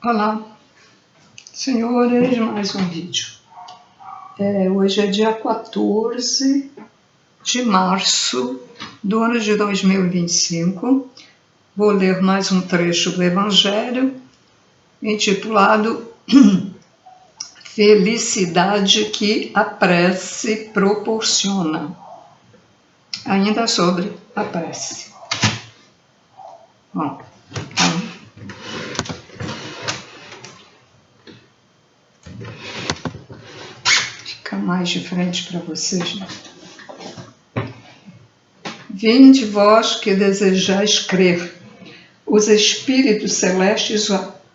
Olá, senhores, mais um vídeo. Hoje é dia 14 de março do ano de 2025. Vou ler mais um trecho do Evangelho, intitulado Felicidade que a prece proporciona. Ainda sobre a prece. Bom, então, fica mais de frente para vocês, né? Vinde vós que desejais crer, os espíritos celestes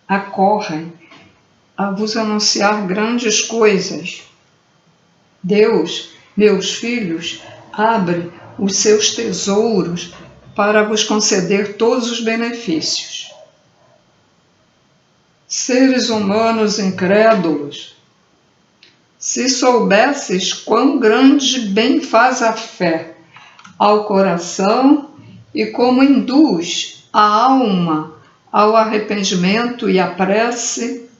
acorrem a vos anunciar grandes coisas. Deus, meus filhos, abre os seus tesouros para vos conceder todos os benefícios. Seres humanos incrédulos, se soubesseis quão grande bem faz a fé ao coração e como induz a alma ao arrependimento e à prece,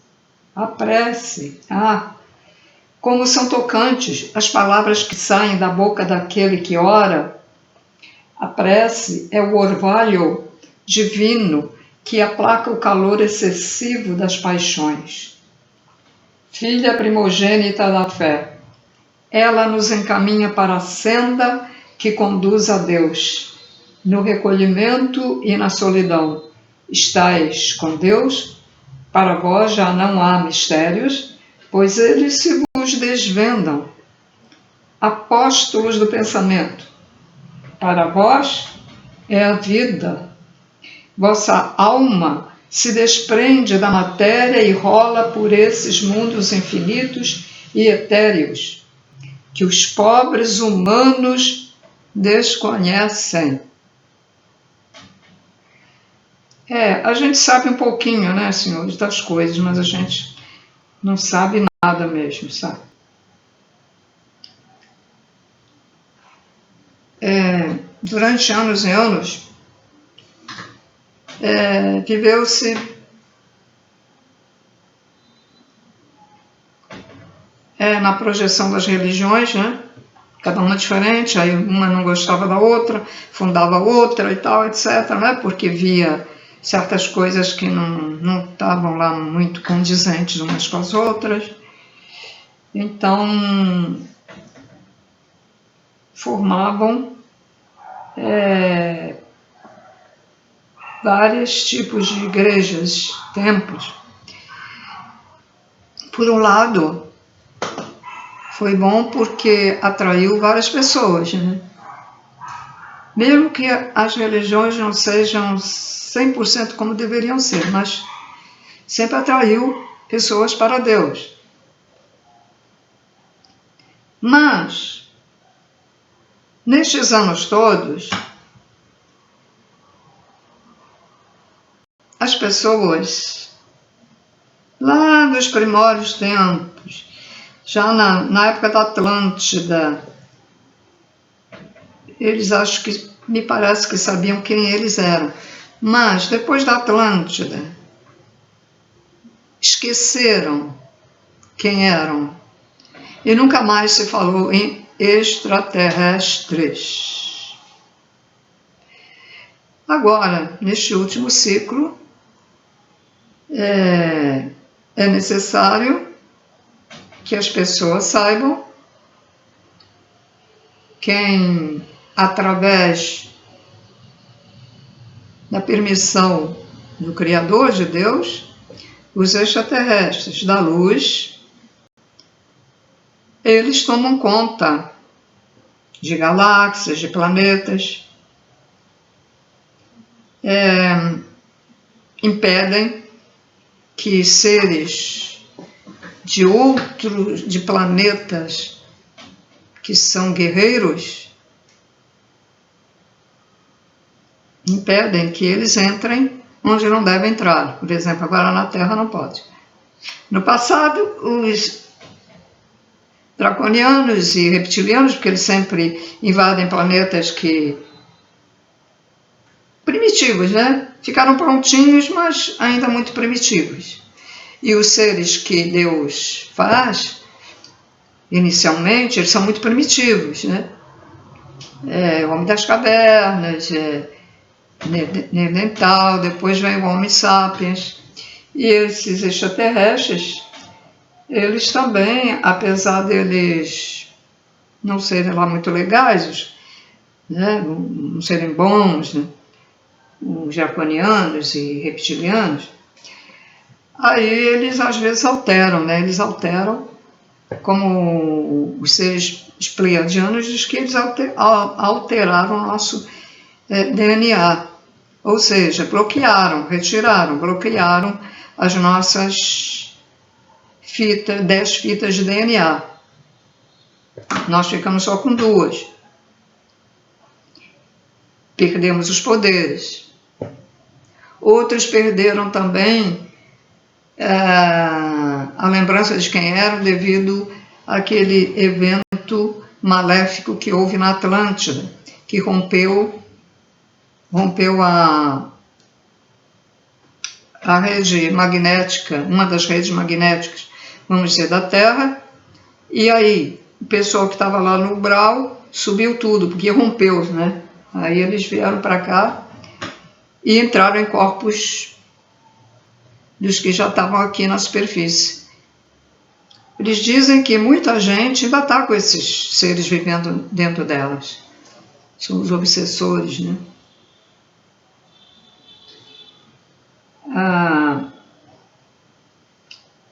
como são tocantes as palavras que saem da boca daquele que ora. A prece é o orvalho divino que aplaca o calor excessivo das paixões. Filha primogênita da fé, ela nos encaminha para a senda que conduz a Deus. No recolhimento e na solidão, estais com Deus? Para vós já não há mistérios, pois eles se vos desvendam. Apóstolos do pensamento, para vós é a vida. Vossa alma se desprende da matéria e rola por esses mundos infinitos e etéreos, que os pobres humanos desconhecem. A gente sabe um pouquinho, né, senhores, das coisas, mas a gente não sabe nada mesmo, sabe? Durante anos e anos, viveu-se na projeção das religiões, né? Cada uma diferente, aí uma não gostava da outra, fundava outra e tal, etc., né? Porque via certas coisas que não estavam lá muito condizentes umas com as outras. Então, formavam vários tipos de igrejas, templos. Por um lado, foi bom porque atraiu várias pessoas, né? Mesmo que as religiões não sejam 100% como deveriam ser, mas sempre atraiu pessoas para Deus. Mas, nestes anos todos, as pessoas, lá nos primórdios tempos, já na época da Atlântida, eles me parece que sabiam quem eles eram. Mas, depois da Atlântida, esqueceram quem eram. E nunca mais se falou em extraterrestres. Agora, neste último ciclo, é necessário que as pessoas saibam quem, através da permissão do Criador, de Deus, os extraterrestres da luz, eles tomam conta de galáxias, de planetas, impedem que seres de planetas que são guerreiros, impedem que eles entrem onde não devem entrar. Por exemplo, agora na Terra não pode. No passado, os draconianos e reptilianos, porque eles sempre invadem planetas primitivos, né? Ficaram prontinhos, mas ainda muito primitivos. E os seres que Deus faz, inicialmente, eles são muito primitivos, né? O homem das cavernas, Neandertal, depois vem o Homo sapiens. E esses extraterrestres, eles também, apesar deles não serem lá muito legais, né? Não serem bons, né? Os draconianos e reptilianos, aí eles às vezes alteram, né? Eles alteram, como os seres pleiadianos diz que eles alteraram o nosso DNA, ou seja, bloquearam as nossas 10 fitas de DNA. Nós ficamos só com 2. Perdemos os poderes. Outros perderam também a lembrança de quem eram devido àquele evento maléfico que houve na Atlântida, que rompeu a rede magnética, uma das redes magnéticas, vamos dizer, da Terra, e aí o pessoal que estava lá no umbral subiu tudo, porque rompeu, né? Aí eles vieram para cá e entraram em corpos dos que já estavam aqui na superfície. Eles dizem que muita gente ainda está com esses seres vivendo dentro delas. São os obsessores, né?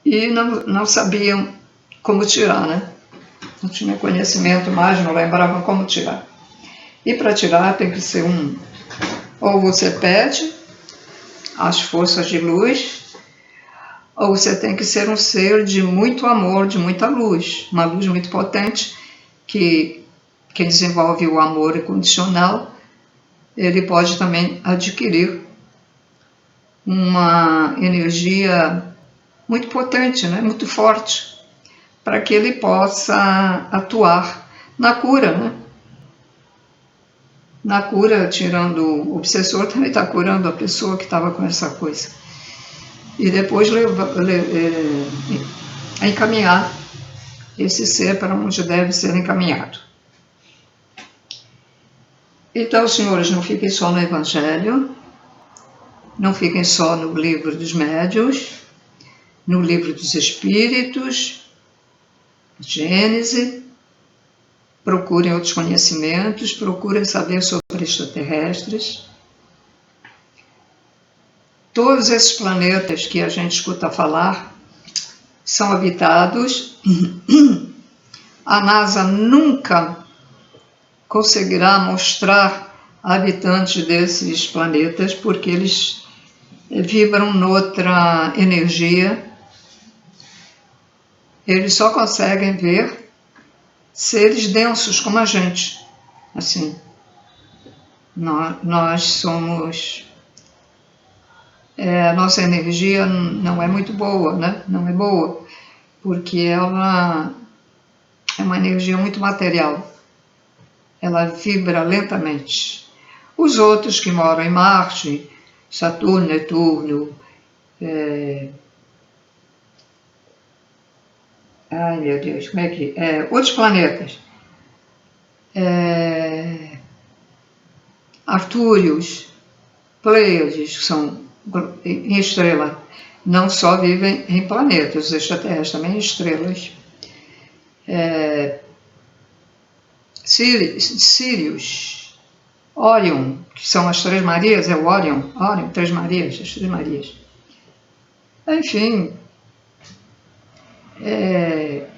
E não sabiam como tirar, né? Não tinha conhecimento mais, não lembravam como tirar. E para tirar tem que ser ou você pede as forças de luz, ou você tem que ser um ser de muito amor, de muita luz, uma luz muito potente, que quem desenvolve o amor incondicional, ele pode também adquirir uma energia muito potente, né? Muito forte, para que ele possa atuar na cura, né? Na cura, tirando o obsessor, também está curando a pessoa que estava com essa coisa. E depois encaminhar esse ser para onde deve ser encaminhado. Então, senhores, não fiquem só no Evangelho, não fiquem só no livro dos médiuns, no livro dos Espíritos, Gênese, procurem outros conhecimentos, procurem saber sobre extraterrestres. Todos esses planetas que a gente escuta falar são habitados. A NASA nunca conseguirá mostrar habitantes desses planetas porque eles vibram noutra energia. Eles só conseguem ver seres densos como a gente. Assim, nós somos... a nossa energia não é muito boa, né? Não é boa, porque ela é uma energia muito material. Ela vibra lentamente. Os outros que moram em Marte, Saturno, Netuno, ai meu Deus, como é que... outros planetas, Artúrios, Pleiades, que são em estrela, não só vivem em planetas, os extraterrestres também em estrelas. Sírios, Órion, que são as Três Marias, o Órion, Três Marias, as Três Marias. Enfim,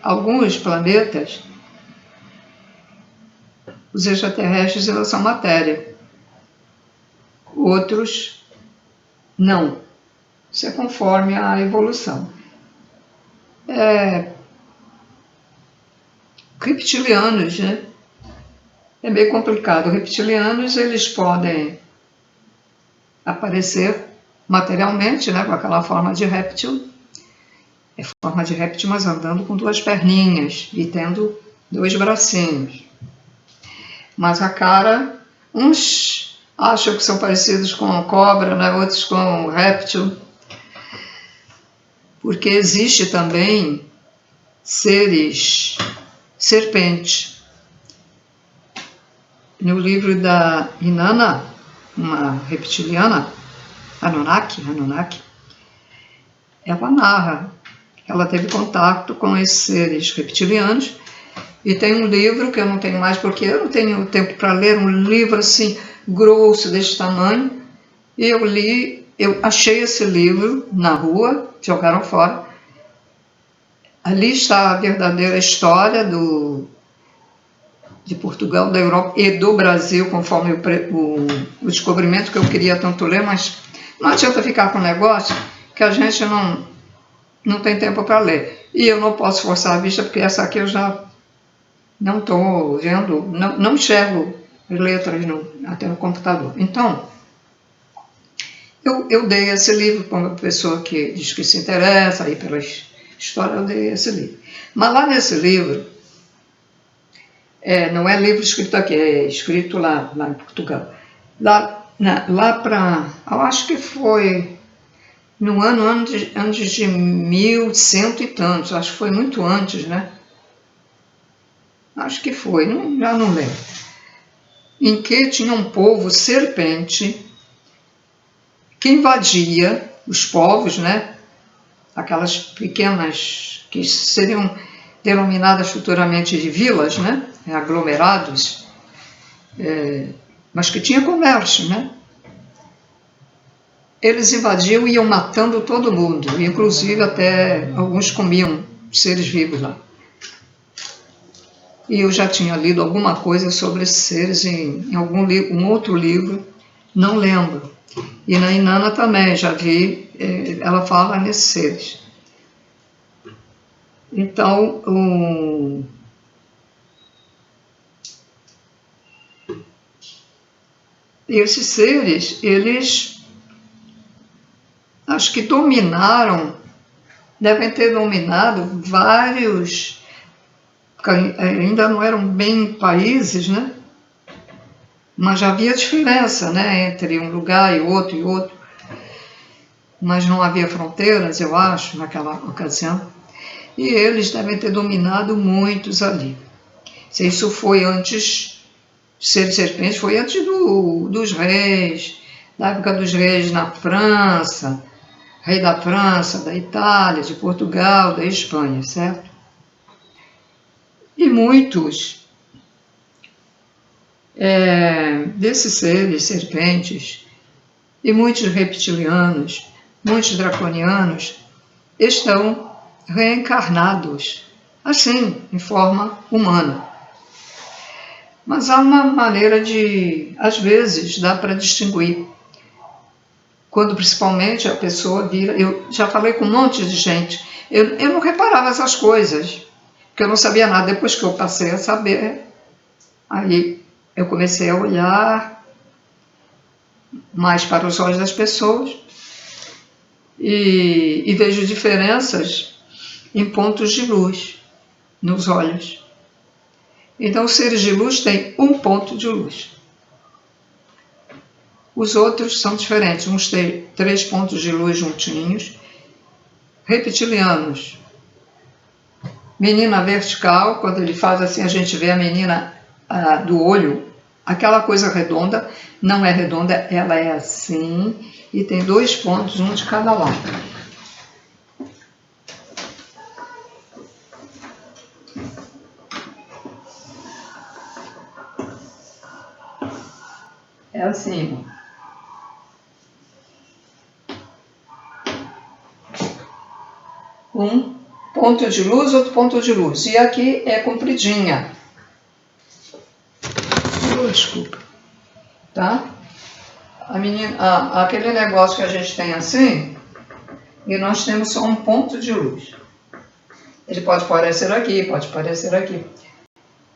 alguns planetas, os extraterrestres, eles são matéria. Outros, não. Isso é conforme a evolução. Reptilianos, né? É meio complicado. Reptilianos, eles podem aparecer materialmente, né? Com aquela forma de réptil. É forma de réptil, mas andando com 2 perninhas e tendo 2 bracinhos. Mas a cara, uns acham que são parecidos com cobra, né? Outros com réptil. porque existe também seres serpentes. No livro da Inanna, uma reptiliana, Anunnaki, ela narra, ela teve contato com esses seres reptilianos, e tem um livro que eu não tenho mais, porque eu não tenho tempo para ler um livro assim, grosso, desse tamanho, e eu li, eu achei esse livro na rua, jogaram fora. Ali está a verdadeira história de Portugal, da Europa e do Brasil, conforme o descobrimento que eu queria tanto ler, mas não adianta ficar com o negócio que a gente não tem tempo para ler. E eu não posso forçar a vista, porque essa aqui eu já não estou vendo, não enxergo letras até no computador. Então, eu dei esse livro para uma pessoa que diz que se interessa aí pela história, eu dei esse livro. Mas lá nesse livro, não é livro escrito aqui, é escrito lá em Portugal. Lá para, eu acho que foi no ano antes de 1100 e tantos, acho que foi muito antes, né? Acho que foi, já não lembro. Em que tinha um povo serpente que invadia os povos, né? Aquelas pequenas, que seriam denominadas futuramente de vilas, né? Aglomerados, mas que tinha comércio, né? Eles invadiam e iam matando todo mundo, inclusive até alguns comiam seres vivos lá. E eu já tinha lido alguma coisa sobre esses seres em um outro livro, não lembro. E na Inanna também, já vi, ela fala nesses seres. Então, esses seres, eles acho que devem ter dominado vários, ainda não eram bem países, né? Mas já havia diferença, né, entre um lugar e outro, mas não havia fronteiras, eu acho, naquela ocasião, e eles devem ter dominado muitos ali. Se isso foi antes de ser serpente, foi antes dos reis, da época dos reis na França, rei da França, da Itália, de Portugal, da Espanha, certo? E muitos desses seres, serpentes, e muitos reptilianos, muitos draconianos, estão reencarnados, assim, em forma humana. Mas há uma maneira às vezes, dá para distinguir. Quando principalmente a pessoa vira... Eu já falei com um monte de gente, eu não reparava essas coisas, porque eu não sabia nada. Depois que eu passei a saber, aí eu comecei a olhar mais para os olhos das pessoas e vejo diferenças em pontos de luz nos olhos. Então, os seres de luz têm um ponto de luz. Os outros são diferentes, uns têm 3 pontos de luz juntinhos. Reptilianos, menina vertical, quando ele faz assim, a gente vê a menina do olho, aquela coisa redonda, não é redonda, ela é assim, e tem 2 pontos, um de cada lado. É assim. Um ponto de luz, outro ponto de luz. E aqui é compridinha. Desculpa. Tá? Aquele negócio que a gente tem assim, e nós temos só um ponto de luz. Ele pode parecer aqui, pode parecer aqui.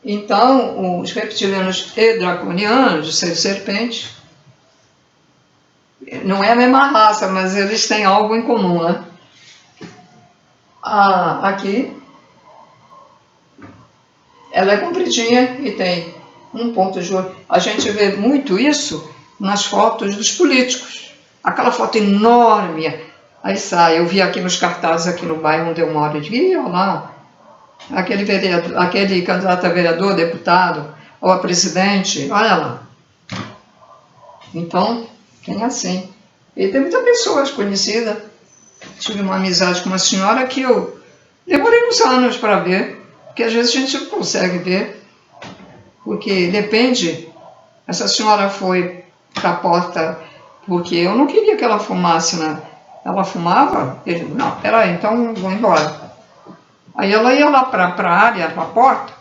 Então, os reptilianos e draconianos, os seres serpentes, não é a mesma raça, mas eles têm algo em comum, né? Aqui, ela é compridinha e tem um ponto de olho. A gente vê muito isso nas fotos dos políticos. Aquela foto enorme, Aí sai, eu vi aqui nos cartazes aqui no bairro onde eu moro, eu digo, ih, olha lá, aquele, vereador, aquele candidato a vereador, deputado, ou a presidente, olha lá. Então, tem assim. E tem muitas pessoas conhecidas. Tive uma amizade com uma senhora que eu demorei uns anos para ver, porque às vezes a gente não consegue ver, porque depende. Essa senhora foi para a porta porque eu não queria que ela fumasse, né? Ela fumava, ele, não, peraí, então vou embora. Aí ela ia lá para a área, para a porta,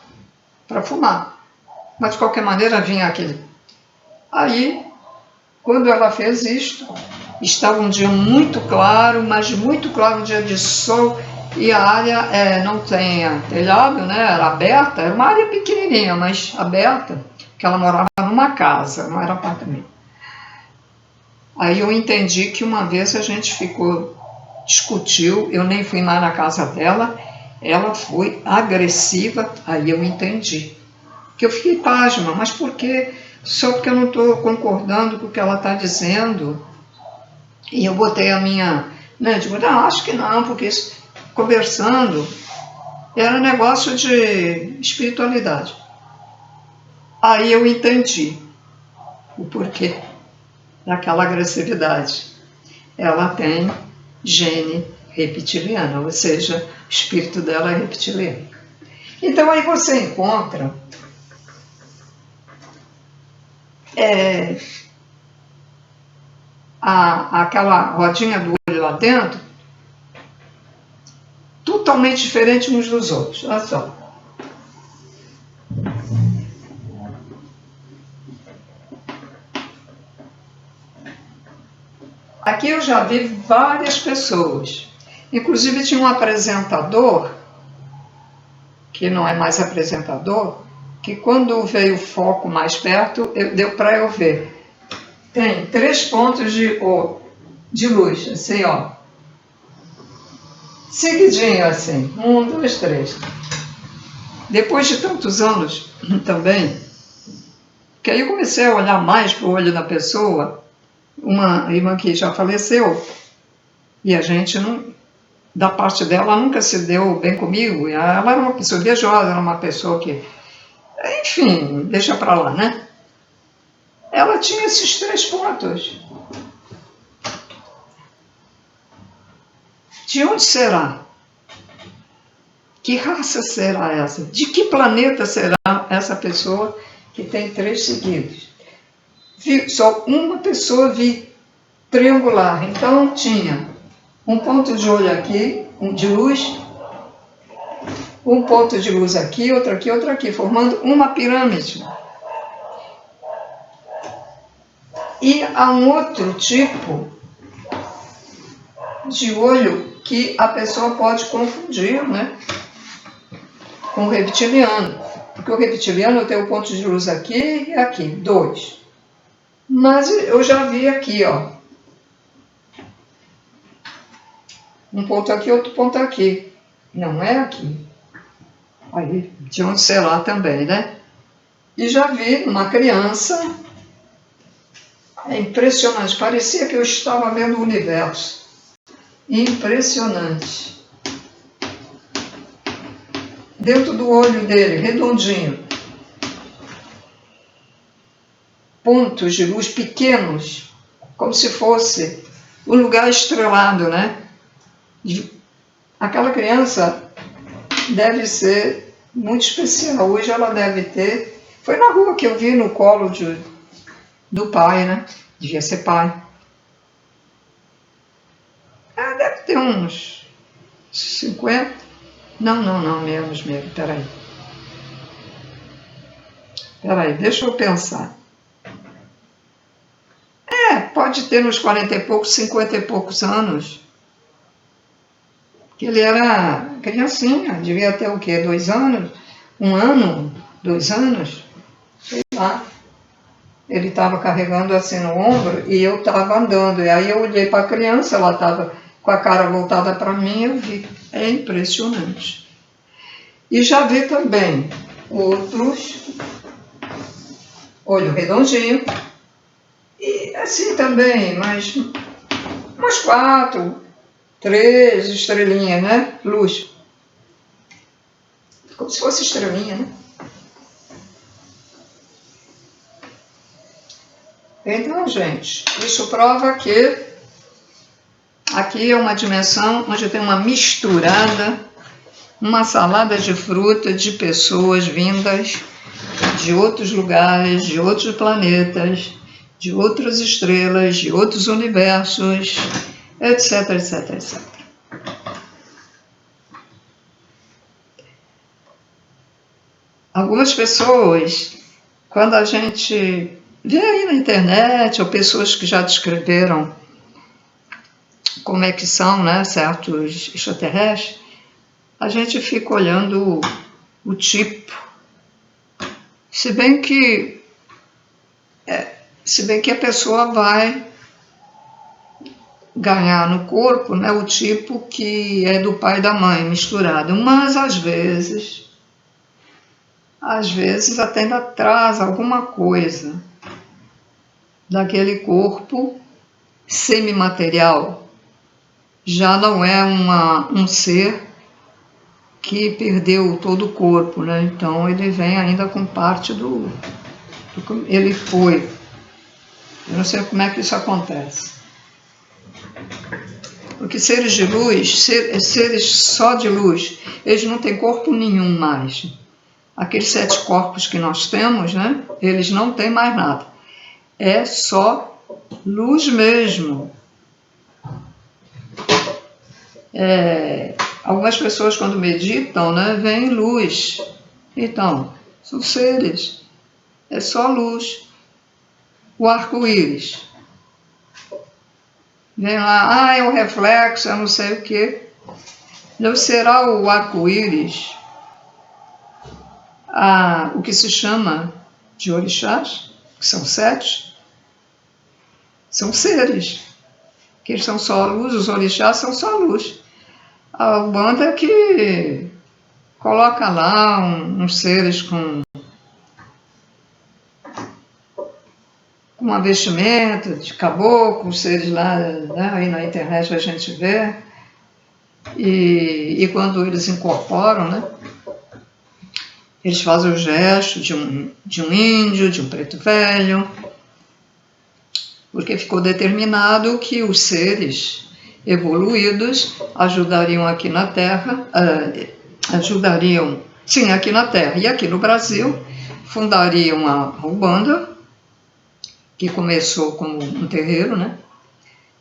para fumar. Mas de qualquer maneira vinha aquele. Aí, quando ela fez isto, estava um dia muito claro, mas muito claro, um dia de sol, e a área não tem telhado, né? Era aberta, era uma área pequenininha, mas aberta, que ela morava numa casa, não era apartamento. Aí eu entendi que uma vez a gente discutiu, eu nem fui mais na casa dela, ela foi agressiva, aí eu entendi. Que eu fiquei pasma, mas por quê? Só porque eu não estou concordando com o que ela está dizendo. E eu botei a minha, né, digo, não, acho que não, porque isso, conversando, era negócio de espiritualidade. Aí eu entendi o porquê daquela agressividade. Ela tem gene reptiliano, ou seja, o espírito dela é reptiliano. Então aí você encontra aquela rodinha do olho lá dentro, totalmente diferente uns dos outros. Olha só. Aqui eu já vi várias pessoas. Inclusive tinha um apresentador, que não é mais apresentador, que quando veio o foco mais perto, deu para eu ver. Tem 3 pontos de luz, assim, ó. Seguidinho, assim. 1, 2, 3. Depois de tantos anos também, que aí eu comecei a olhar mais para o olho da pessoa, uma irmã que já faleceu, e a gente não, da parte dela, nunca se deu bem comigo. Ela era uma pessoa invejosa, era uma pessoa que, enfim, deixa para lá, né? Ela tinha esses 3 pontos. De onde será? Que raça será essa? De que planeta será essa pessoa que tem 3 seguidos? Só uma pessoa vi triangular. Então tinha um ponto de olho aqui, de luz, um ponto de luz aqui, outro aqui, formando uma pirâmide. E há um outro tipo de olho que a pessoa pode confundir, né, com o reptiliano. Porque o reptiliano tem o ponto de luz aqui e aqui, 2. Mas eu já vi aqui, ó. Um ponto aqui, outro ponto aqui. Não é aqui. Aí, de onde será também, né? E já vi uma criança. É impressionante. Parecia que eu estava vendo o universo. Impressionante. Dentro do olho dele, redondinho. Pontos de luz pequenos, como se fosse um lugar estrelado, né? Aquela criança deve ser muito especial. Hoje ela deve ter... Foi na rua que eu vi, no colo do pai, né? Devia ser pai. Deve ter uns 50. Não, menos, peraí. Deixa eu pensar. Pode ter uns 40 e poucos, 50 e poucos anos. Que ele era criancinha, devia ter o quê? 2 anos? 1 ano? 2 anos? Sei lá. Ele estava carregando assim no ombro e eu estava andando. E aí eu olhei para a criança, ela estava com a cara voltada para mim, eu vi. É impressionante. E já vi também outros, olho redondinho, e assim também, mas umas 4, 3 estrelinhas, né? Luz. Como se fosse estrelinha, né? Então, gente, isso prova que aqui é uma dimensão onde tem uma misturada, uma salada de frutas de pessoas vindas de outros lugares, de outros planetas, de outras estrelas, de outros universos, etc, etc, etc. Algumas pessoas, quando a gente vê aí na internet, ou pessoas que já descreveram como é que são, né, certos extraterrestres, a gente fica olhando o tipo. Se bem que a pessoa vai ganhar no corpo, né, o tipo que é do pai e da mãe misturado, mas às vezes até ainda traz alguma coisa daquele corpo semimaterial. Já não é um ser que perdeu todo o corpo, né? Então ele vem ainda com parte do que ele foi. Eu não sei como é que isso acontece. Porque seres de luz, seres só de luz, eles não têm corpo nenhum mais. Aqueles 7 corpos que nós temos, né? Eles não têm mais nada. É só luz mesmo. Algumas pessoas, quando meditam, né, veem luz. Então, são seres. É só luz. O arco-íris. Vem lá, é o reflexo, eu não sei o quê. Não será o arco-íris o que se chama de orixás, que são 7? São seres. Que eles são só luz, os orixás são só luz. A Umbanda é que coloca lá uns seres com uma vestimenta de caboclo, seres lá, né, aí na internet a gente vê. E quando eles incorporam, né, eles fazem o gesto de um índio, de um preto velho, porque ficou determinado que os seres evoluídos ajudariam aqui na Terra, aqui na Terra e aqui no Brasil, fundariam a Umbanda, que começou como um terreiro, né?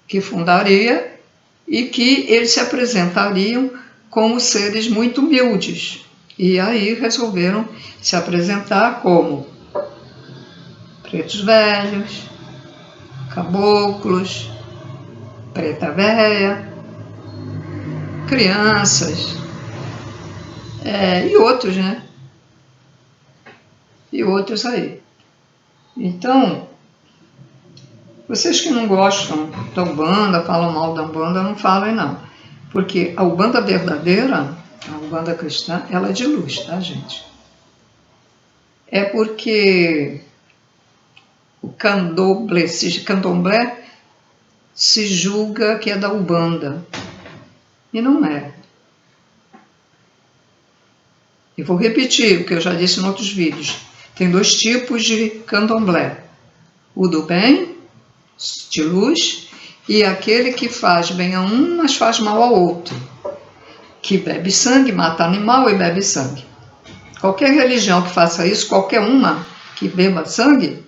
Que fundaria e que eles se apresentariam como seres muito humildes. E aí resolveram se apresentar como pretos velhos, caboclos, preta véia, crianças, e outros, né? E outros aí. Então, vocês que não gostam da Umbanda, falam mal da Umbanda, não falem não. Porque a Umbanda verdadeira, a Umbanda cristã, ela é de luz, tá, gente? É porque o candomblé se julga que é da Umbanda. E não é. E vou repetir o que eu já disse em outros vídeos. Tem 2 tipos de candomblé. O do bem, de luz, e aquele que faz bem a um, mas faz mal ao outro. Que bebe sangue, mata animal e bebe sangue. Qualquer religião que faça isso, qualquer uma que beba sangue,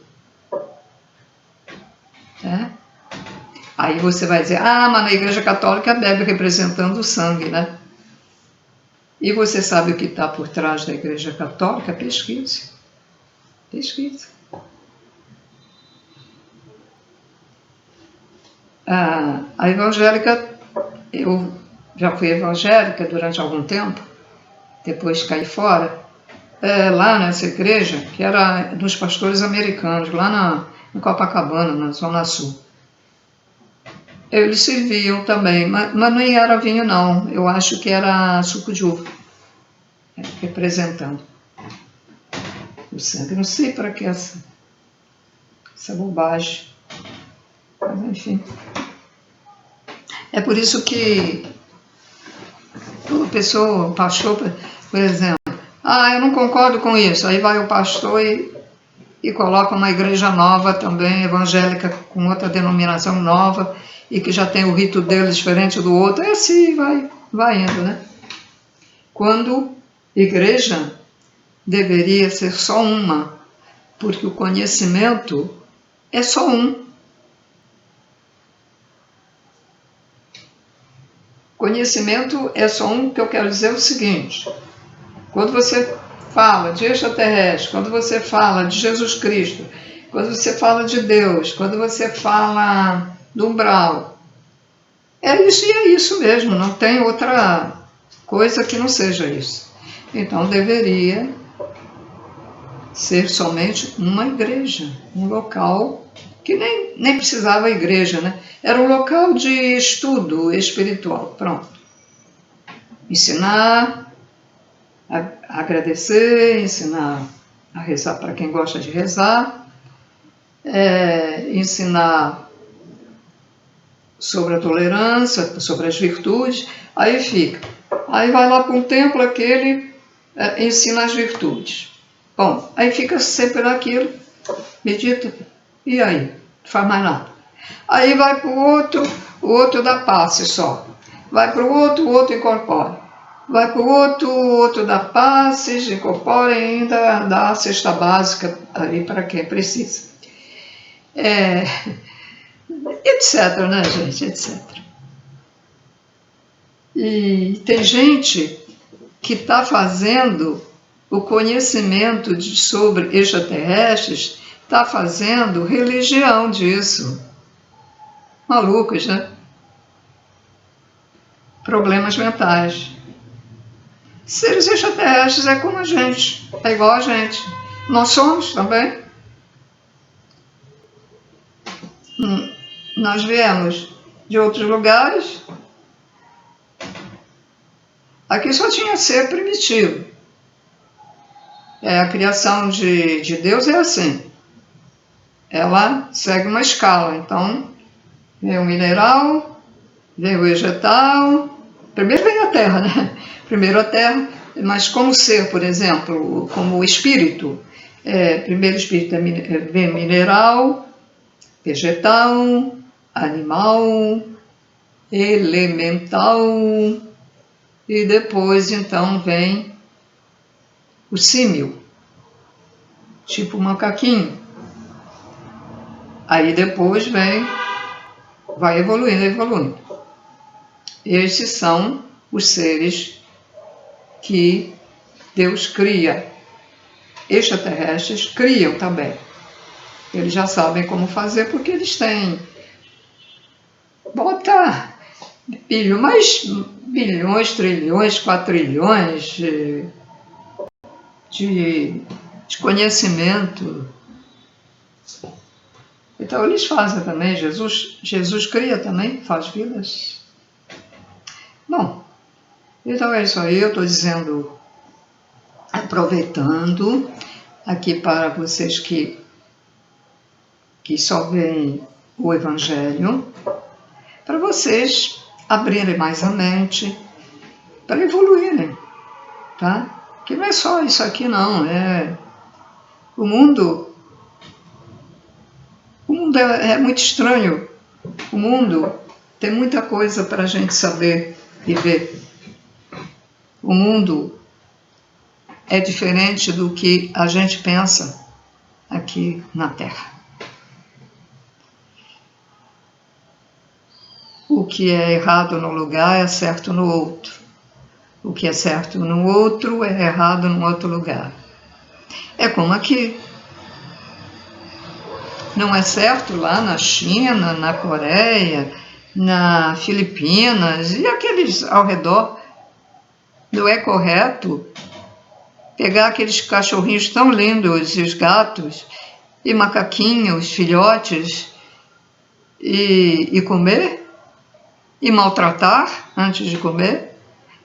aí você vai dizer, mas na Igreja Católica bebe representando o sangue, né? E você sabe o que está por trás da Igreja Católica? Pesquise. Pesquise. A evangélica, eu já fui evangélica durante algum tempo, depois caí fora, lá nessa igreja, que era dos pastores americanos, lá em Copacabana, na Zona Sul. Eles serviam também, mas não era vinho não, eu acho que era suco de uva, representando o sangue. Não sei para que essa bobagem, mas enfim. É por isso que a pessoa, o pastor, por exemplo, eu não concordo com isso. Aí vai o pastor e coloca uma igreja nova também, evangélica, com outra denominação nova, e que já tem o rito dele diferente do outro. É assim, vai indo, né? Quando igreja deveria ser só uma, porque o conhecimento é só um. Conhecimento é só um, que eu quero dizer o seguinte: quando você fala de extraterrestre, quando você fala de Jesus Cristo, quando você fala de Deus, quando você fala do umbral, é isso e é isso mesmo, não tem outra coisa que não seja isso. Então deveria ser somente uma igreja, um local que nem precisava igreja, né? Era um local de estudo espiritual, pronto. Ensinar, agradecer, ensinar a rezar para quem gosta de rezar, ensinar sobre a tolerância, sobre as virtudes, aí fica. Aí vai lá para um templo aquele, ensina as virtudes. Bom, aí fica sempre naquilo, medita, e aí? Não faz mais nada. Aí vai para o outro dá passe só. Vai para o outro incorpora. Vai para o outro dá passes, incorpora e ainda dá a cesta básica aí para quem precisa. Etc, né, gente? Etc. E tem gente que está fazendo o conhecimento sobre extraterrestres, está fazendo religião disso. Malucos, né? Problemas mentais. Seres extraterrestres é como a gente, é igual a gente. Nós somos também. Nós viemos de outros lugares. Aqui só tinha ser primitivo. A criação de Deus é assim. Ela segue uma escala. Então, vem o mineral, vem o vegetal. Primeiro vem a terra, né? Primeiro a terra, mas como ser, por exemplo, como o espírito. Primeiro o espírito vem mineral, vegetal, animal, elemental, e depois então vem o símil, tipo o macaquinho. Aí depois vai evoluindo. Esses são os seres que Deus cria. Extraterrestres criam também. Eles já sabem como fazer porque eles têm. Bota bilhões, trilhões, quatrilhões de conhecimento. Então eles fazem também. Jesus cria também, faz vidas. Bom, então é isso aí. Eu estou dizendo, aproveitando aqui para vocês que só veem o Evangelho, para vocês abrirem mais a mente, para evoluírem, tá? Que não é só isso aqui não, o mundo é muito estranho, o mundo tem muita coisa para a gente saber e ver. O mundo é diferente do que a gente pensa aqui na Terra. O que é errado num lugar é certo no outro. O que é certo no outro é errado num outro lugar. É como aqui. Não é certo lá na China, na Coreia, na Filipinas e aqueles ao redor. Não é correto pegar aqueles cachorrinhos tão lindos, e os gatos, e macaquinhos, filhotes, e comer? E maltratar antes de comer?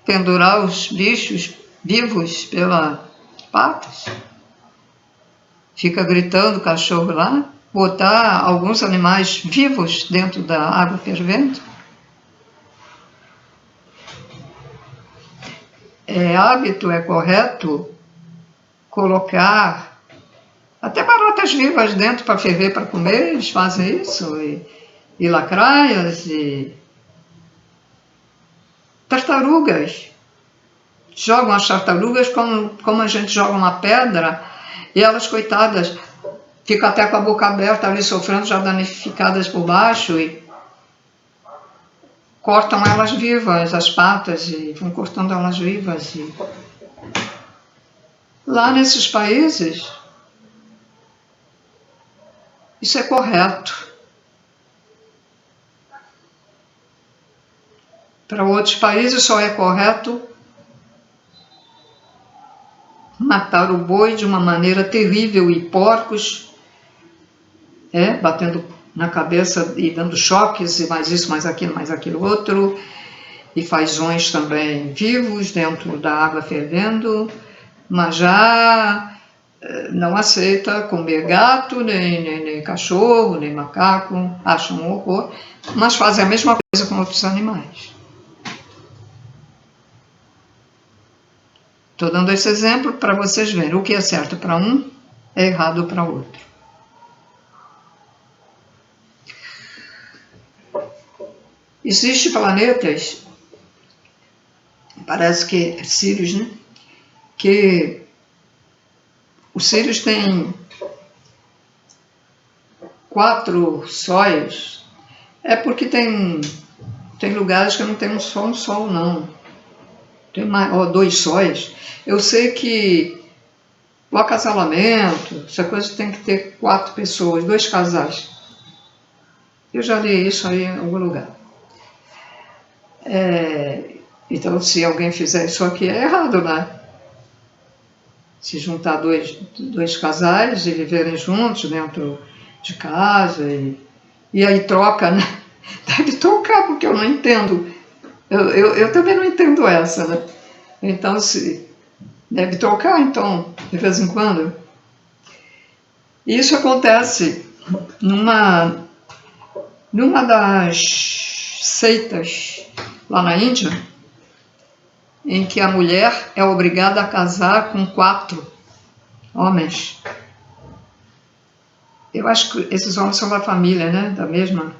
Pendurar os bichos vivos pelas patas? Fica gritando o cachorro lá? Botar alguns animais vivos dentro da água fervendo? é hábito, é correto colocar até baratas vivas dentro para ferver para comer, eles fazem isso, e lacraias, e tartarugas. Jogam as tartarugas como a gente joga uma pedra, e elas, coitadas, ficam até com a boca aberta ali sofrendo, já danificadas por baixo, e cortam elas vivas, as patas, e vão cortando elas vivas. E lá nesses países, isso é correto. Para outros países só é correto matar o boi de uma maneira terrível, e porcos, batendo na cabeça e dando choques, e mais isso, mais aquilo outro, e fazões também vivos dentro da água fervendo, mas já não aceita comer gato, nem cachorro, nem macaco, acham um horror, mas fazem a mesma coisa com outros animais. Estou dando esse exemplo para vocês verem. O que é certo para um é errado para outro. Existem planetas, parece que é Sirius, né? Que o Sirius tem 4 sóis. É porque tem lugares que não tem só um sol, não. Tem 2 sóis. Eu sei que o acasalamento, essa coisa tem que ter 4 pessoas, 2 casais. Eu já li isso aí em algum lugar. Então, se alguém fizer isso aqui, é errado, né? Se juntar dois casais e viverem juntos dentro de casa, e aí troca, né? Deve trocar, porque eu não entendo. Eu também não entendo essa, né? Então, se deve trocar, então, de vez em quando. Isso acontece numa das seitas lá na Índia, em que a mulher é obrigada a casar com 4 homens. Eu acho que esses homens são da família, né? Da mesma.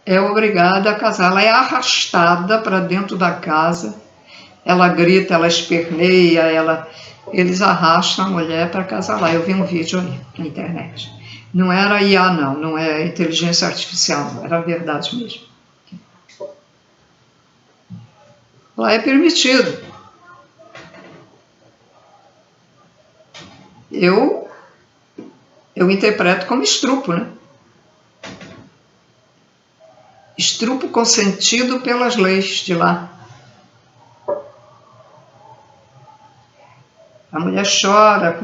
É obrigada a casar. Ela é arrastada para dentro da casa. Ela grita, ela esperneia, eles arrastam a mulher para casar lá. Eu vi um vídeo aí na internet. Não era IA, não é inteligência artificial, não, era verdade mesmo. Lá é permitido. Eu interpreto como estrupo, né? Estrupo consentido pelas leis de lá. A mulher chora,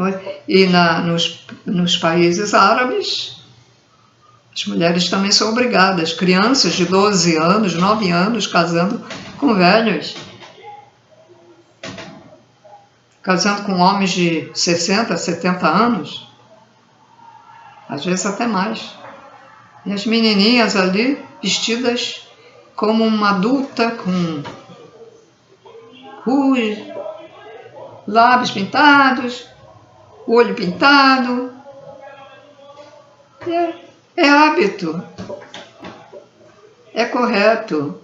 e nos países árabes, as mulheres também são obrigadas. Crianças de 12 anos, 9 anos, casando com velhos. Casando com homens de 60, 70 anos. Às vezes até mais. E as menininhas ali, vestidas como uma adulta, com ruas, lábios pintados, olho pintado. É hábito. É correto.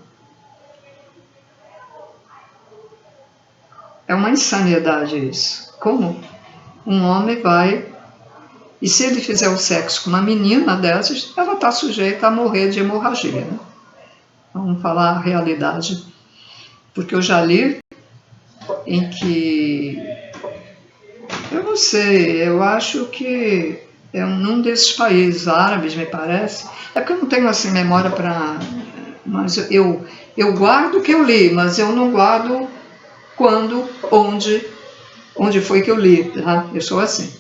É uma insanidade isso. Como um homem vai... E se ele fizer o sexo com uma menina dessas, ela está sujeita a morrer de hemorragia, né? Vamos falar a realidade. Porque eu já li em que... Eu não sei, eu acho que é num desses países árabes, me parece. É porque eu não tenho assim memória para... Mas eu guardo o que eu li, mas eu não guardo quando, onde foi que eu li, tá? Eu sou assim.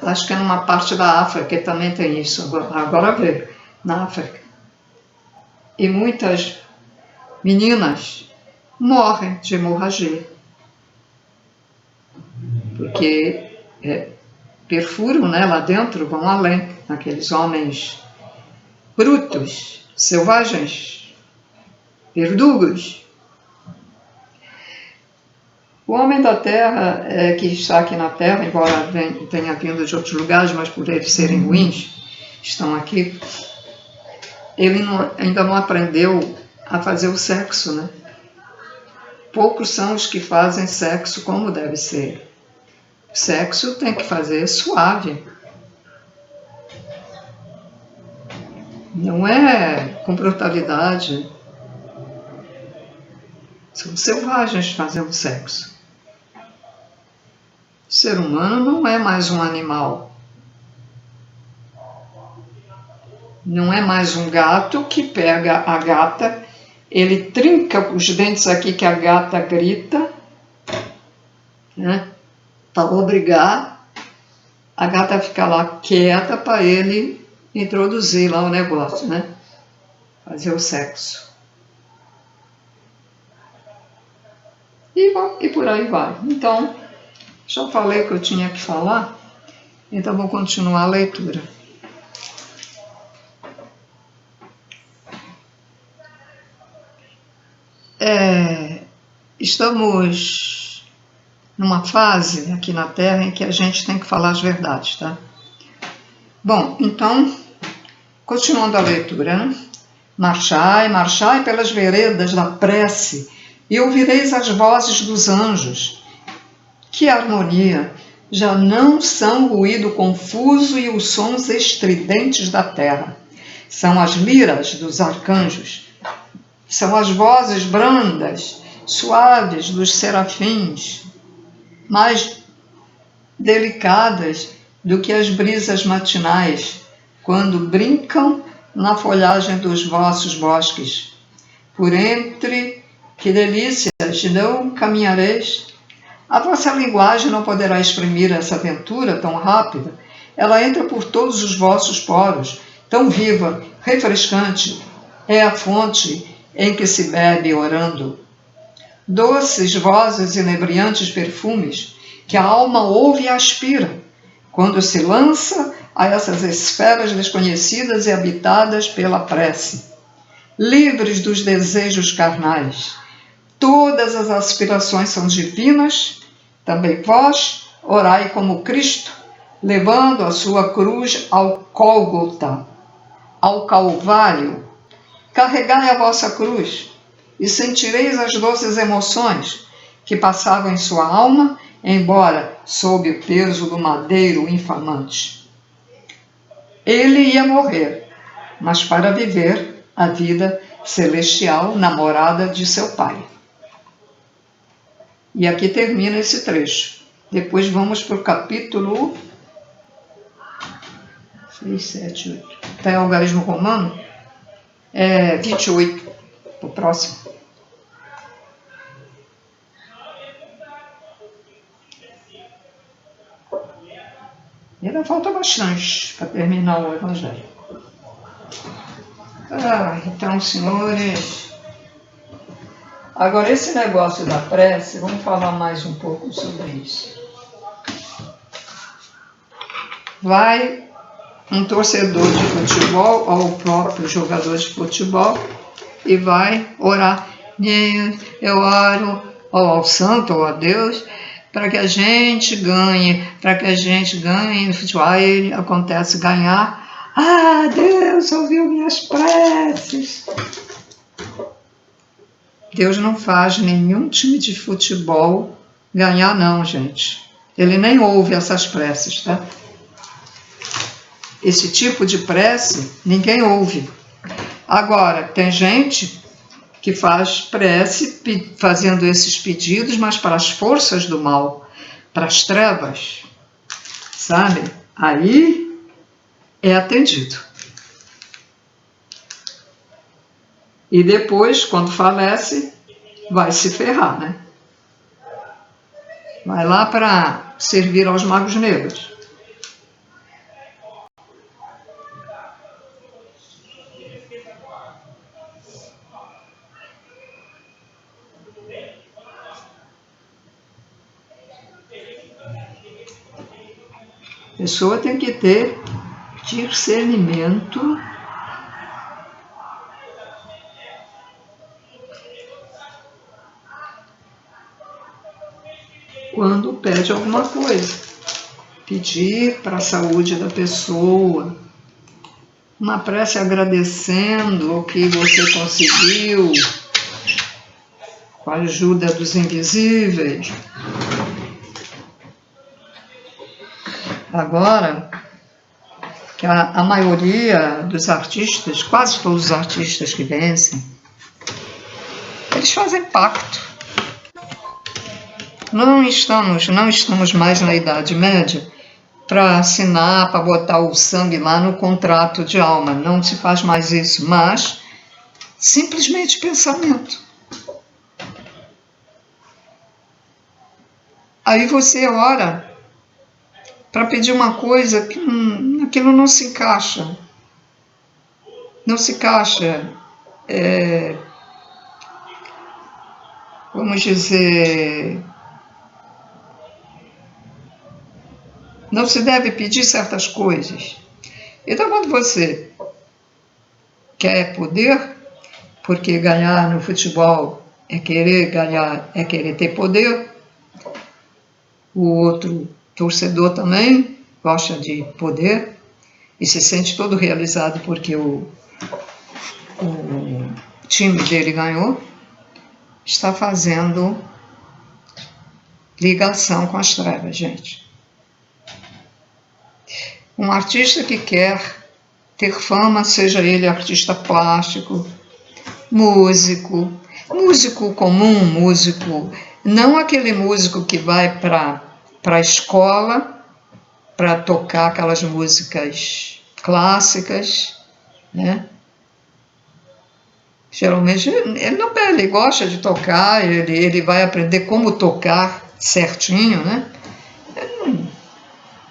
Acho que é numa parte da África que também tem isso, agora vê, na África. E muitas meninas morrem de hemorragia, porque perfuram, né, lá dentro, vão além, aqueles homens brutos, selvagens, verdugos. O homem da terra, que está aqui na terra, embora tenha vindo de outros lugares, mas por eles serem ruins, estão aqui, ele ainda não aprendeu a fazer o sexo, né? Poucos são os que fazem sexo como deve ser. O sexo tem que fazer suave. Não é com brutalidade. São selvagens fazendo sexo. O ser humano não é mais um animal. Não é mais um gato que pega a gata, ele trinca os dentes aqui que a gata grita, né, para obrigar a gata ficar lá quieta para ele introduzir lá o negócio, né? Fazer o sexo. E por aí vai. Então, já falei o que eu tinha que falar, então vou continuar a leitura. Estamos numa fase aqui na Terra em que a gente tem que falar as verdades, tá? Bom, então, continuando a leitura, né? Marchai, marchai pelas veredas da prece e ouvireis as vozes dos anjos. Que harmonia! Já não são o ruído confuso e os sons estridentes da terra. São as liras dos arcanjos. São as vozes brandas, suaves dos serafins, mais delicadas do que as brisas matinais, quando brincam na folhagem dos vossos bosques. Por entre que delícias não caminhareis? A vossa linguagem não poderá exprimir essa aventura tão rápida. Ela entra por todos os vossos poros, tão viva, refrescante, é a fonte em que se bebe orando. Doces vozes e inebriantes perfumes que a alma ouve e aspira, quando se lança a essas esferas desconhecidas e habitadas pela prece. Livres dos desejos carnais, todas as aspirações são divinas, também vós orai como Cristo, levando a sua cruz ao Gólgota, ao Calvário. Carregai a vossa cruz e sentireis as doces emoções que passavam em sua alma, embora sob o peso do madeiro infamante. Ele ia morrer, mas para viver a vida celestial na morada de seu Pai. E aqui termina esse trecho. Depois vamos para o capítulo 6, 7, 8. Está em algarismo romano? 28. O próximo. E ainda falta bastante para terminar o Evangelho. Então, senhores, agora esse negócio da prece, vamos falar mais um pouco sobre isso. Vai um torcedor de futebol, ou o próprio jogador de futebol, e vai orar. Eu oro ao santo, ou a Deus, para que a gente ganhe, no futebol. Aí acontece ganhar. Deus ouviu minhas preces. Deus não faz nenhum time de futebol ganhar, não, gente. Ele nem ouve essas preces, tá? Esse tipo de prece, ninguém ouve. Agora, tem gente que faz prece fazendo esses pedidos, mas para as forças do mal, para as trevas, sabe? Aí é atendido. E depois, quando falece, vai se ferrar, né? Vai lá para servir aos magos negros. A pessoa tem que ter discernimento pede alguma coisa. Pedir para a saúde da pessoa. Uma prece agradecendo o que você conseguiu, com a ajuda dos invisíveis. Agora, que a maioria dos artistas, quase todos os artistas que vencem, eles fazem pacto. Não estamos mais na Idade Média para assinar, para botar o sangue lá no contrato de alma. Não se faz mais isso, mas simplesmente pensamento. Aí você ora para pedir uma coisa que aquilo não se encaixa. Não se encaixa, vamos dizer, não se deve pedir certas coisas. Então, quando você quer poder, porque ganhar no futebol é querer ganhar, é querer ter poder, o outro torcedor também gosta de poder e se sente todo realizado porque o time dele ganhou, está fazendo ligação com as trevas, gente. Um artista que quer ter fama, seja ele artista plástico, músico comum, músico, não aquele músico que vai para a escola para tocar aquelas músicas clássicas, né? Geralmente ele gosta de tocar, ele vai aprender como tocar certinho, né? Ele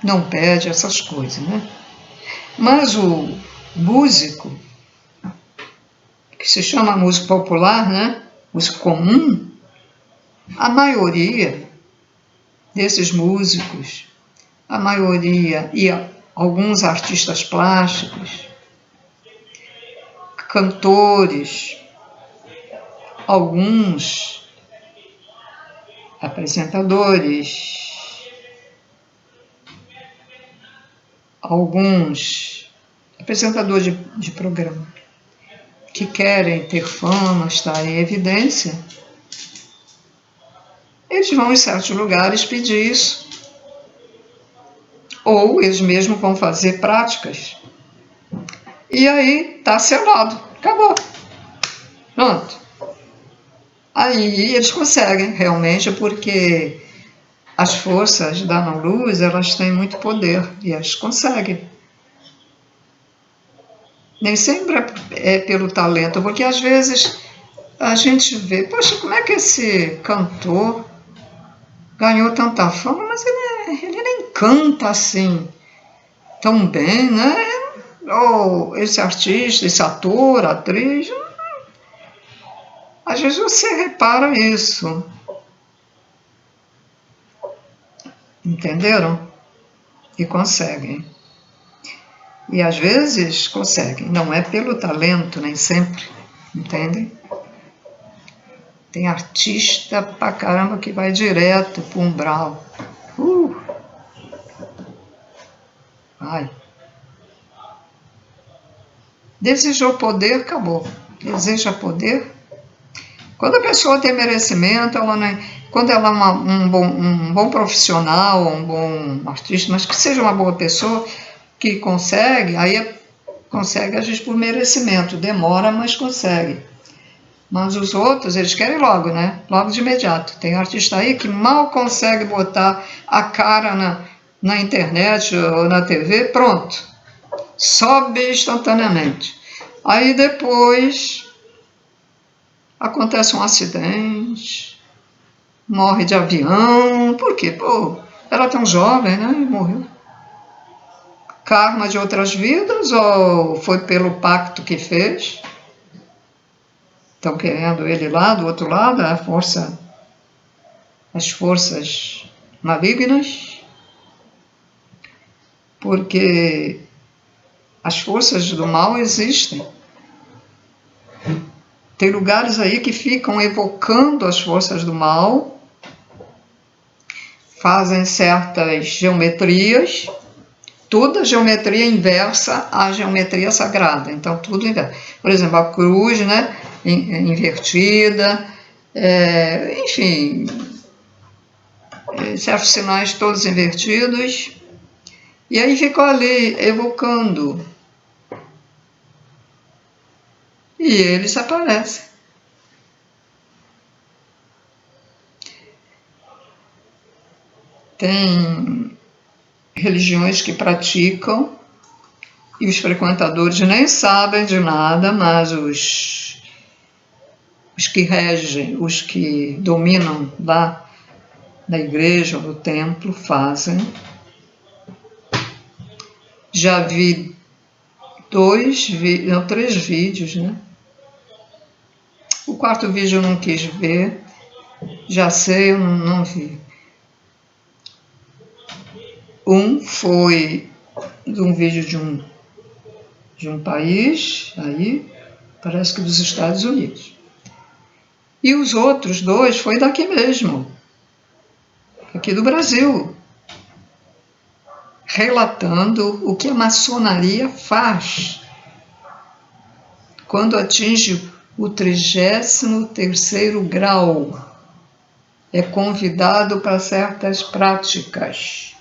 não pede essas coisas, né? Mas o músico, que se chama músico popular, né? Músico comum, a maioria desses músicos, a maioria e alguns artistas plásticos, cantores, alguns apresentadores, alguns apresentadores de programa que querem ter fama, estar em evidência, eles vão em certos lugares pedir isso. Ou eles mesmos vão fazer práticas. E aí está selado. Acabou. Pronto. Aí eles conseguem, realmente, porque as forças da não-luz, elas têm muito poder. E elas conseguem. Nem sempre é pelo talento, porque às vezes a gente vê, poxa, como é que esse cantor ganhou tanta fama, mas ele nem canta assim tão bem, né? Ou esse artista, esse ator, atriz, às vezes você repara isso. Entenderam? E conseguem. E às vezes conseguem. Não é pelo talento, nem sempre. Entendem? Tem artista pra caramba que vai direto pro umbral. Vai. Desejou poder, acabou. Deseja poder. Quando a pessoa tem merecimento, quando ela é um bom profissional, um bom artista, mas que seja uma boa pessoa, que consegue, aí consegue agir por merecimento. Demora, mas consegue. Mas os outros, eles querem logo, né? Logo de imediato. Tem artista aí que mal consegue botar a cara na internet ou na TV, pronto. Sobe instantaneamente. Aí depois acontece um acidente, morre de avião. Por quê? Pô, era tão jovem, né? E morreu. Karma de outras vidas ou foi pelo pacto que fez? Estão querendo ele lá, do outro lado, as forças malignas, porque as forças do mal existem. Tem lugares aí que ficam evocando as forças do mal fazem certas geometrias, toda geometria inversa à geometria sagrada, então tudo inverso. Por exemplo, a cruz, né, invertida, enfim, certos sinais todos invertidos, e aí ficou ali evocando, e eles aparecem. Tem religiões que praticam e os frequentadores nem sabem de nada, mas os que regem, os que dominam lá na igreja ou no templo fazem. Já vi 3 vídeos, né? O 4º vídeo eu não quis ver, já sei, eu não vi. Um foi de um vídeo de um país, aí, parece que dos Estados Unidos. E os outros 2 foi daqui mesmo, aqui do Brasil, relatando o que a maçonaria faz quando atinge o 33º grau. É convidado para certas práticas.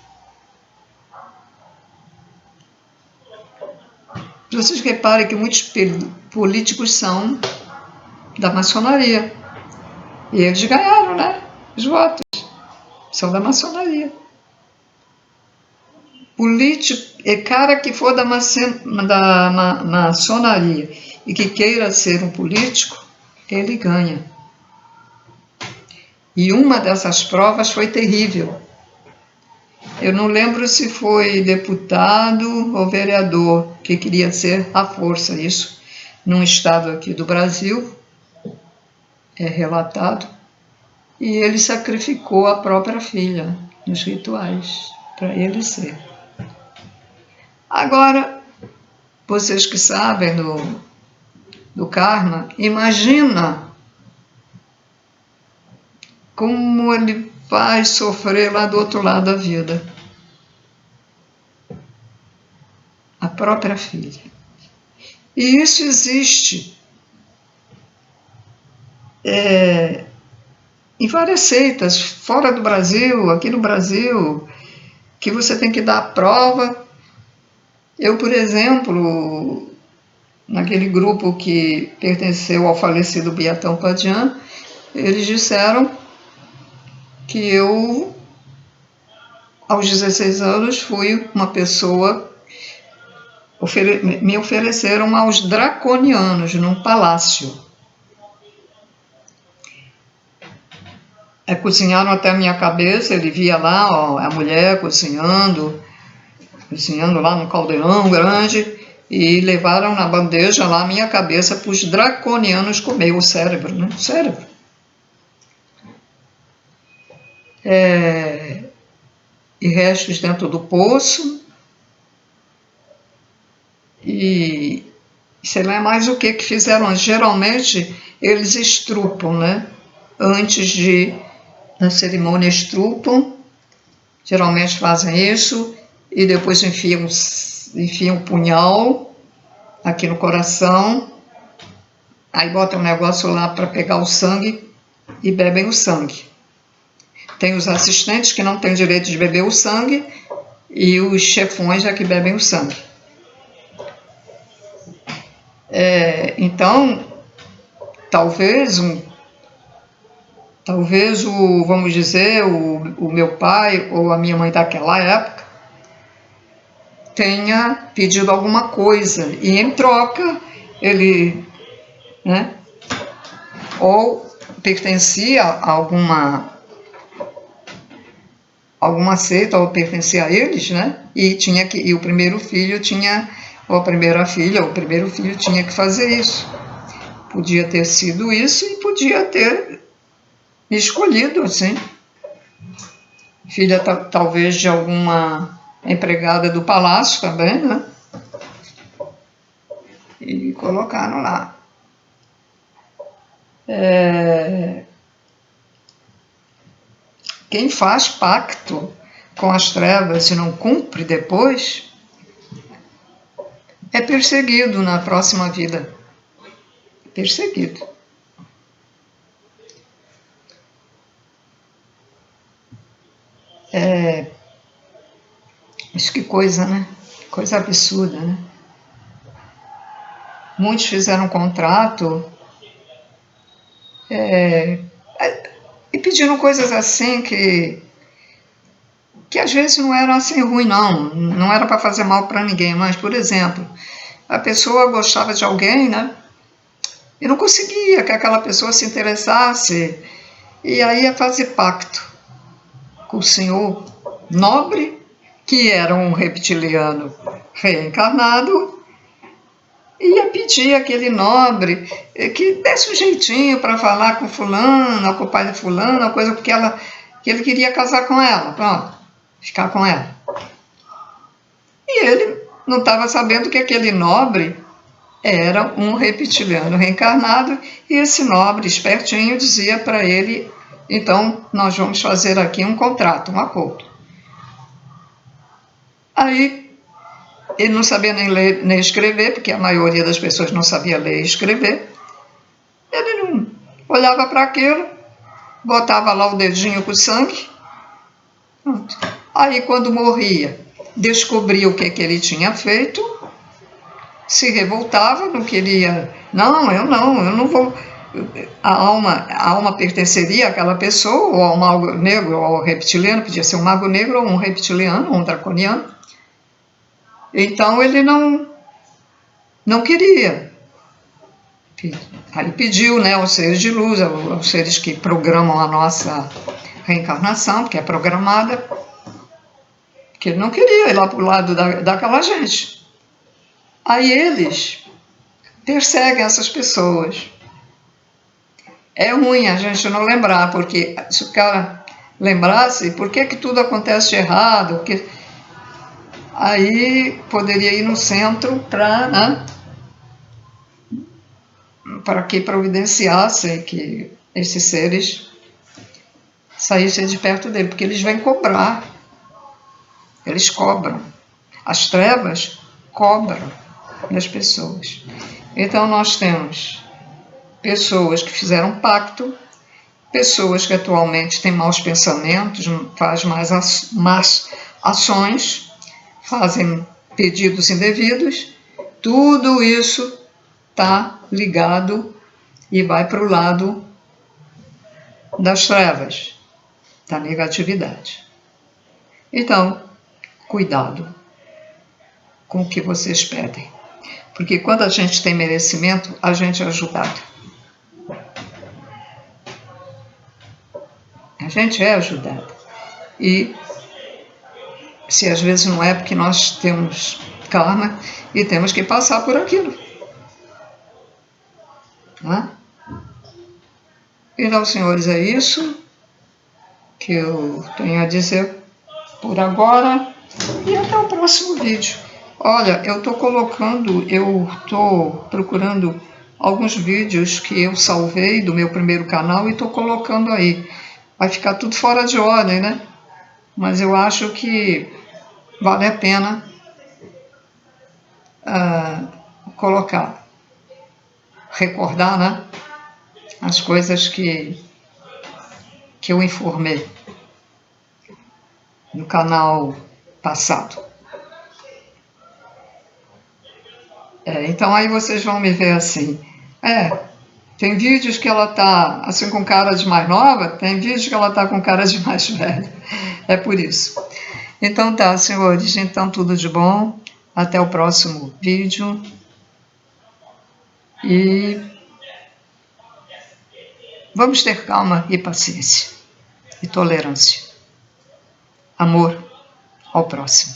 Vocês reparem que muitos políticos são da maçonaria. E eles ganharam, né? Os votos. São da maçonaria. Político, cara que for da maçonaria e que queira ser um político, ele ganha. E uma dessas provas foi terrível. Eu não lembro se foi deputado ou vereador que queria ser à força, isso num estado aqui do Brasil, é relatado, e ele sacrificou a própria filha nos rituais para ele ser. Agora, vocês que sabem do karma, imagina como ele vai sofrer lá do outro lado da vida. A própria filha. E isso existe em várias seitas, fora do Brasil, aqui no Brasil, que você tem que dar a prova. Eu, por exemplo, naquele grupo que pertenceu ao falecido Biatão Padian, eles disseram que eu, aos 16 anos, fui uma pessoa. Me ofereceram aos draconianos num palácio. Cozinharam até a minha cabeça, ele via lá a mulher cozinhando lá no caldeirão grande, e levaram na bandeja lá a minha cabeça para os draconianos comer o cérebro, né? O cérebro. E restos dentro do poço. E sei lá mais o que fizeram. Geralmente eles estrupam, né? Antes na cerimônia estrupam, geralmente fazem isso, e depois enfiam o punhal aqui no coração, aí botam um negócio lá para pegar o sangue e bebem o sangue. Tem os assistentes que não têm direito de beber o sangue e os chefões é que bebem o sangue. Então, talvez vamos dizer, o meu pai ou a minha mãe daquela época tenha pedido alguma coisa e em troca ele, né, ou pertencia a alguma seita ou pertencia a eles, né, e o primeiro filho tinha, ou a primeira filha, ou o primeiro filho tinha que fazer isso. Podia ter sido isso e podia ter escolhido, assim. Filha talvez de alguma empregada do palácio também, né? E colocaram lá. quem faz pacto com as trevas e não cumpre depois, é perseguido na próxima vida. Perseguido. Mas que coisa, né? Coisa absurda, né? Muitos fizeram um contrato e pediram coisas assim que às vezes não eram assim ruim, não era para fazer mal para ninguém, mas, por exemplo, a pessoa gostava de alguém, né? E não conseguia que aquela pessoa se interessasse, e aí ia fazer pacto com o senhor nobre, que era um reptiliano reencarnado, e ia pedir àquele nobre que desse um jeitinho para falar com fulano, com o pai de fulano, uma coisa porque que ele queria casar com ela, pronto, ficar com ela. E ele não estava sabendo que aquele nobre era um reptiliano reencarnado, e esse nobre espertinho dizia para ele: então nós vamos fazer aqui um contrato, um acordo. Aí ele não sabia nem ler nem escrever, porque a maioria das pessoas não sabia ler e escrever. Ele não olhava para aquilo, botava lá o dedinho com sangue. Pronto. Aí quando morria, descobria o que ele tinha feito, se revoltava, não queria, eu não vou. A alma pertenceria àquela pessoa, ou ao mago negro, ou ao reptiliano, podia ser um mago negro, ou um reptiliano, ou um draconiano. Então ele não queria. Aí pediu, né, aos seres de luz, aos seres que programam a nossa reencarnação, que é programada, que ele não queria ir lá para o lado daquela gente. Aí eles perseguem essas pessoas. É ruim a gente não lembrar, porque se o cara lembrasse, por que tudo acontece de errado? Porque aí poderia ir no centro para que providenciassem que esses seres saíssem de perto dele, porque eles vêm cobrar. Eles cobram. As trevas cobram das pessoas. Então nós temos pessoas que fizeram pacto, pessoas que atualmente têm maus pensamentos, fazem más ações, fazem pedidos indevidos. Tudo isso está ligado e vai para o lado das trevas, da negatividade. Então, cuidado com o que vocês pedem, porque quando a gente tem merecimento, a gente é ajudado. A gente é ajudado. E se às vezes não é, porque nós temos karma e temos que passar por aquilo. Tá? Então, senhores, é isso que eu tenho a dizer por agora, e até o próximo vídeo. Olha, eu estou procurando alguns vídeos que eu salvei do meu primeiro canal e estou colocando aí. Vai ficar tudo fora de ordem, né? Mas eu acho que vale a pena colocar, recordar, né? As coisas que eu informei no canal passado. Então aí vocês vão me ver assim. Tem vídeos que ela tá assim com cara de mais nova, tem vídeos que ela tá com cara de mais velha. É por isso. Então tá, senhores, então tudo de bom. Até o próximo vídeo. E vamos ter calma e paciência. E tolerância. Amor ao próximo.